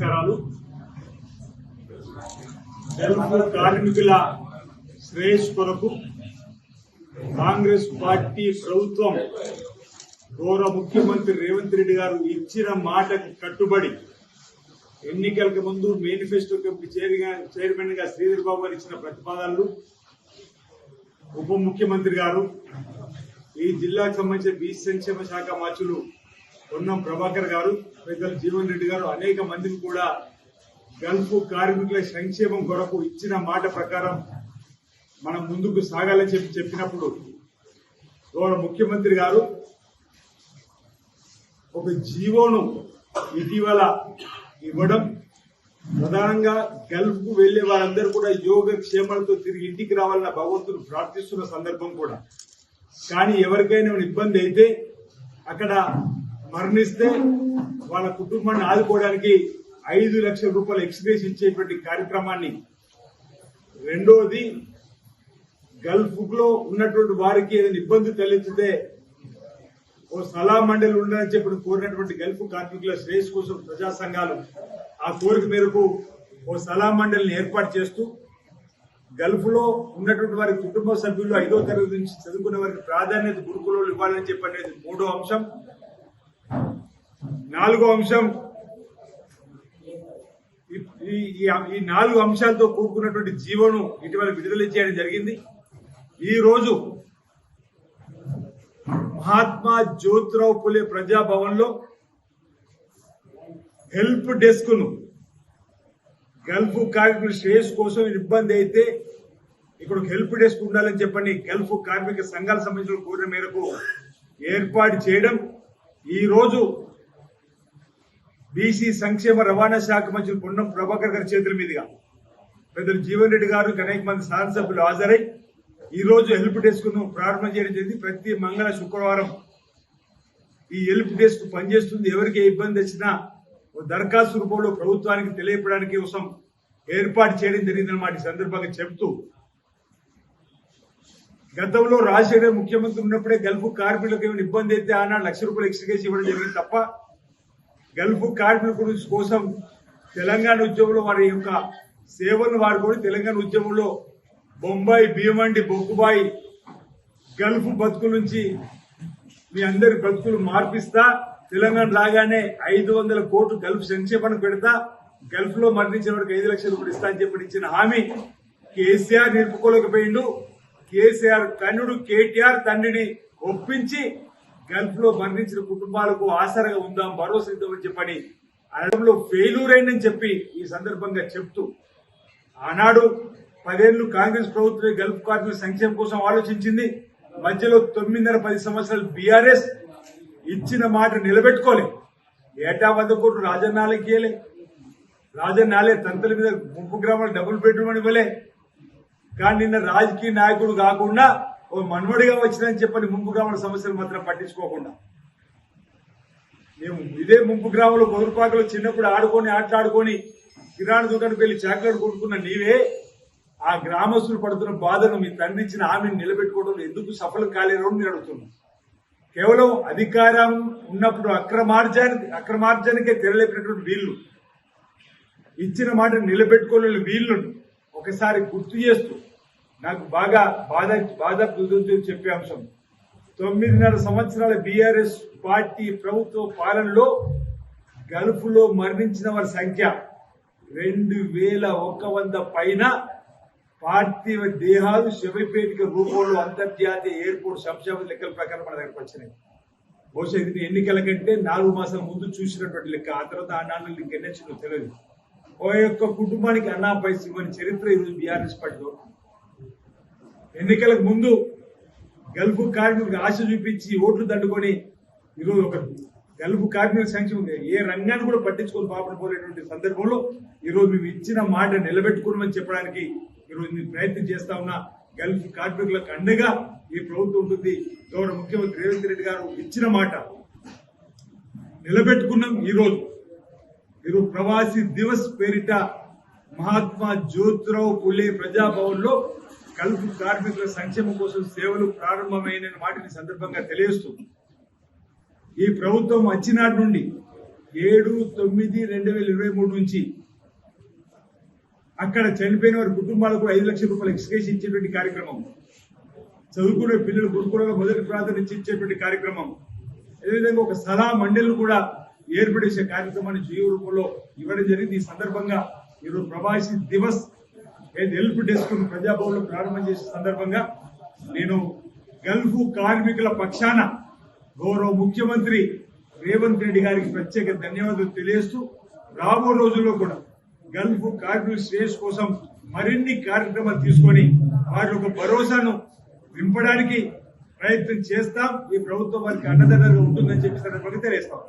నమస్కారాలు. గల్ఫ్ కార్మికుల శ్రేయస్సు కొరకు కాంగ్రెస్ పార్టీ ప్రభుత్వం గౌరవ ముఖ్యమంత్రి రేవంత్ రెడ్డి గారు ఇచ్చిన మాటకు కట్టుబడి ఎన్నికలకు ముందు మేనిఫెస్టో కమిటీ చైర్మన్ గా శ్రీధర్ బాబు గారు ఇచ్చిన ప్రతిపాదనలు, ఉప ముఖ్యమంత్రి గారు, ఈ జిల్లాకు సంబంధించిన బీసీ సంక్షేమ శాఖ మంత్రులు పొన్నం ప్రభాకర్ గారు, పెద్దలు జీవన్ రెడ్డి గారు అనేక మందిని కూడా గల్ఫ్ కార్మికుల సంక్షేమం కొరకు ఇచ్చిన మాట ప్రకారం మనం ముందుకు సాగాలని చెప్పినప్పుడు గౌరవ ముఖ్యమంత్రి గారు ఒక జీవోను ఇటీవల ఇవ్వడం, ప్రధానంగా గల్ఫ్ కు వెళ్లే వారందరూ కూడా యోగక్షేమాలతో తిరిగి ఇంటికి రావాలన్న భగవంతుడు ప్రార్థిస్తున్న సందర్భం కూడా. కానీ ఎవరికైనా ఇబ్బంది అయితే, అక్కడ మరణిస్తే వాళ్ళ కుటుంబాన్ని ఆదుకోవడానికి 5 లక్షల రూపాయలు ఎక్స్గ్రేస్ ఇచ్చేటువంటి కార్యక్రమాన్ని, రెండోది గల్ఫ్ లో ఉన్నటువంటి వారికి ఏదైనా ఇబ్బంది తలెత్తితే ఓ సలహా మండలి ఉండాలని చెప్పి కోరినటువంటి గల్ఫ్ కార్మికుల శ్రేయస్సు కోసం ప్రజా సంఘాలు ఆ కోరిక మేరకు ఓ సలహా మండలిని ఏర్పాటు చేస్తూ గల్ఫ్ లో ఉన్నటువంటి వారి కుటుంబ సభ్యులు 5వ తరగతి నుంచి చదువుకునే వారికి ప్రాధాన్యత గురుకులలో ఇవ్వాలని చెప్పి అనేది 3వ అంశం. 4వ అంశం, ఈ 4 అంశాలతో కూడుకున్నటువంటి జీవోను ఇటీవల విడుదల చేయడం జరిగింది. ఈ రోజు మహాత్మా జ్యోతిరావు పులే ప్రజాభవన్ లో హెల్ప్ డెస్క్ ను గల్ఫ్ కార్మికుల శ్రేయస్సు కోసం ఇబ్బంది అయితే ఇక్కడ హెల్ప్ డెస్క్ ఉండాలని చెప్పని గల్ఫ్ కార్మిక సంఘాలకు సంబంధించిన కోరిన మేరకు ఏర్పాటు చేయడం, ఈ రోజు బీసీ సంక్షేమ రవాణా శాఖ మంత్రి పొన్నం ప్రభాకర్ గారి చేతుల మీదుగా పెద్దలు జీవన్ రెడ్డి గారు, అనేక మంది శాసనసభ్యులు హాజరై ఈ రోజు హెల్ప్ డెస్క్ ను ప్రారంభం చేయడం జరిగింది. ప్రతి మంగళ శుక్రవారం ఈ హెల్ప్ డెస్క్ పనిచేస్తుంది. ఎవరికి ఏ ఇబ్బంది వచ్చినా దరఖాస్తు రూపంలో ప్రభుత్వానికి తెలియపడానికి కోసం ఏర్పాటు చేయడం జరిగిందన్నమాట. ఈ సందర్భంగా చెప్తూ, గతంలో రాజశేఖర్ ముఖ్యమంత్రి ఉన్నప్పుడే గల్ఫ్ కార్మికులకు ఏమైనా ఇబ్బంది అయితే ఆనాడు 1 లక్ష రూపాయలు ఎక్స్గ్రేస్ ఇవ్వడం జరిగింది తప్ప గల్ఫ్ కార్మికుల కోసం తెలంగాణ ఉద్యమంలో వారి యొక్క సేవలను వాడుకొని తెలంగాణ ఉద్యమంలో బొంబాయి, భీమండి, బొగ్గుబాయి గల్ఫ్ బతుకుల నుంచి మీ అందరి బతుకులు మార్పిస్తా, తెలంగాణ రాగానే 500 కోట్లు గల్ఫ్ సంక్షేమానికి పెడతా, గల్ఫ్ లో మరణించిన వారికి 5 లక్షల రూపాయలు ఇస్తా అని చెప్పి ఇచ్చిన హామీ కేసీఆర్ నిలుపుకోలేకపోయిండు. కేసీఆర్ కన్నుడు కేటీఆర్ తండ్రిని ఒప్పించి గల్ఫ్ లో మరణించిన కుటుంబాలకు ఆసరగా ఉందాం, భరోసా ఇద్దామని చెప్పని అనడంలో ఫెయిల్యూర్ అయిందని చెప్పి ఈ సందర్భంగా చెప్తూ, ఆనాడు 10 ఏళ్లు కాంగ్రెస్ ప్రభుత్వం గల్ఫ్ కార్మికుల సంక్షేమం కోసం ఆలోచించింది. మధ్యలో 9.5 సంవత్సరాలు బీఆర్ఎస్ ఇచ్చిన మాట నిలబెట్టుకోలే. ఏటా 100 కోట్లు రాజన్నాలకి ఇవ్వలే, రాజన్నాలే తంతల మీద ముంపు గ్రామాలు డబుల్ బెడ్రూమ్ అని ఇవ్వలే. కానీ నిన్న రాజకీయ నాయకుడు కాకుండా ఓ మన్మడిగా వచ్చిందని చెప్పని ముంపు గ్రామాల సమస్యలు మాత్రం పట్టించుకోకుండా, మేము ఇదే ముంపు గ్రామంలో మొదలుపాకలో చిన్నప్పుడు ఆటలాడుకొని కిరాణా దుకాణానికి వెళ్లి చాక్లెట్ కొనుక్కున్న నీవే ఆ గ్రామస్తులు పడుతున్న బాధను మీ తండ్రి ఇచ్చిన హామీని నిలబెట్టుకోవడం ఎందుకు సఫలం కాలేరు అని నేను అడుగుతున్నాను. కేవలం అధికారం ఉన్నప్పుడు అక్రమార్జనకే తెరలేపినటువంటి వీళ్ళు ఇచ్చిన మాట నిలబెట్టుకోలేని వీళ్ళను ఒకసారి గుర్తు చేస్తూ నాకు బాగా బాధ చెప్పే అంశం, 9.5 సంవత్సరాల బీఆర్ఎస్ పార్టీ ప్రభుత్వ పాలనలో గల్ఫ్ లో మరణించిన వారి సంఖ్య 2100 పైన పార్థివ దేహాలు శవపేటిక రూపంలో అంతర్జాతీయ ఎయిర్పోర్ట్ శంషాబాద్ లెక్కల ప్రకారం మన దగ్గరకు వచ్చినాయి. బహుశా ఇది ఎన్నికల కంటే 4 మాసాల ముందు చూసినటువంటి లెక్క. ఆ తర్వాత ఆ నాన్న ఇంకెన్నో తెలియదు. ఓ యొక్క కుటుంబానికి అన్నా పైసలు ఇవ్వని చరిత్ర ఈరోజు బీఆర్ఎస్ పార్టీలో. ఎన్నికలకు ముందు గల్ఫ్ కార్మికులకు ఆశ చూపించి ఓట్లు దండుకొని ఈరోజు ఒక గల్ఫ్ కార్మికుల సంక్షేమం ఏ రంగాన్ని కూడా పట్టించుకొని పాపన పోలేటువంటి సందర్భంలో ఈరోజు మేము ఇచ్చిన మాట నిలబెట్టుకున్నామని చెప్పడానికి ఈరోజు నేను ప్రయత్నం చేస్తా ఉన్నా. గల్ఫ్ కార్మికులకు అండగా ఈ ప్రభుత్వం ఉంటుంది. గౌరవ ముఖ్యమంత్రి రేవంత్ రెడ్డి గారు ఇచ్చిన మాట నిలబెట్టుకున్నాం. ఈరోజు ప్రవాసీ దివస్ పేరిట మహాత్మా జ్యోతిరావు పులే ప్రజాభవన్ లో గల్ఫ్ కార్మికుల సంక్షేమం కోసం సేవలు ప్రారంభమైన వాటిని సందర్భంగా తెలియజేస్తూ, ఈ ప్రభుత్వం వచ్చినాటి నుండి 7/9/2023 నుంచి అక్కడ చనిపోయిన వారి కుటుంబాలకు 5 లక్షల రూపాయలు ఎక్స్గ్రేషన్ ఇచ్చేటువంటి కార్యక్రమం, చదువుకునే పిల్లలు గురుకులలో మొదటి ప్రాధాన్యత ఇచ్చేటువంటి కార్యక్రమం, అదేవిధంగా ఒక సలహా మండలిని కూడా ఏర్పడేసే కార్యక్రమాన్ని జీవో రూపంలో ఇవ్వడం జరిగింది. ఈ సందర్భంగా ఈరోజు ప్రవాసీ దివస్ హెల్ప్ డెస్క్ ప్రజాభవన్లో ప్రారంభం చేసే సందర్భంగా నేను గల్ఫ్ కార్మికుల పక్షాన గౌరవ ముఖ్యమంత్రి రేవంత్ రెడ్డి గారికి ప్రత్యేక ధన్యవాదాలు తెలియజేస్తూ రాబో రోజుల్లో కూడా గల్ఫ్ కార్మికుల శ్రేయస్ కోసం మరిన్ని కార్యక్రమాలు తీసుకొని వారి ఒక భరోసాను నింపడానికి ప్రయత్నం చేస్తాం. ఈ ప్రభుత్వం వారికి అండదండగా ఉంటుందని చెప్పి సందర్భంగా తెలియజేస్తాం.